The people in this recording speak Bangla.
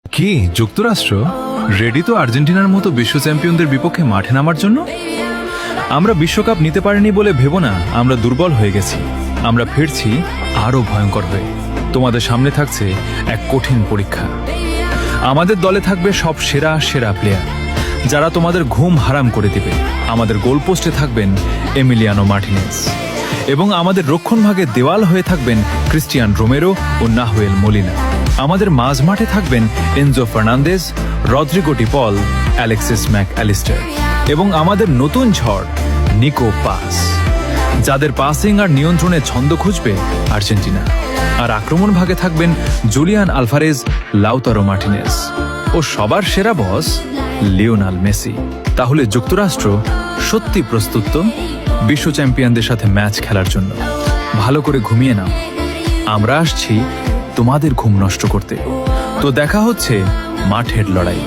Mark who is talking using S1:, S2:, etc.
S1: কি যুক্তরাষ্ট্র রেডি তো আর্জেন্টিনার মতো বিশ্ব চ্যাম্পিয়নদের বিপক্ষে মাঠে নামার জন্য? আমরা বিশ্বকাপ নিতে পারিনি বলে ভেবো না আমরা দুর্বল হয়ে গেছি। আমরা ফিরছি আরো ভয়ঙ্কর হয়ে। তোমাদের সামনে থাকছে এক কঠিন পরীক্ষা। আমাদের দলে থাকবে সব সেরা সেরা প্লেয়ার, যারা তোমাদের ঘুম হারাম করে দিবে। আমাদের গোলপোস্টে থাকবেন এমিলিয়ানো মার্টিনেজ, এবং আমাদের রক্ষণভাগে দেওয়াল হয়ে থাকবেন ক্রিস্টিয়ান রোমেরো ও নাহুয়েল মোলিনা। আমাদের মাঝমাঠে থাকবেন এনজো ফার্নান্দেজ, রদ্রিগো ডি পল, অ্যালেক্সিস ম্যাক অ্যালিস্টার, এবং আমাদের নতুন ঝড় নিকো পাস, যাদের পাসিং আর নিয়ন্ত্রণে ছন্দ খুঁজবে আর্জেন্টিনা। আর আক্রমণ ভাগে থাকবেন জুলিয়ান আলভারেজ, লাউতারো মার্টিনেজ ও সবার সেরা বস লিওনেল মেসি। তাহলে যুক্তরাষ্ট্র সত্যি প্রস্তুত তো বিশ্ব চ্যাম্পিয়নদের সাথে ম্যাচ খেলার জন্য? ভালো করে ঘুমিয়ে নাও, আমরা আসছি তোমাদের ঘুম নষ্ট করতে। তো দেখা হচ্ছে মাঠের লড়াই।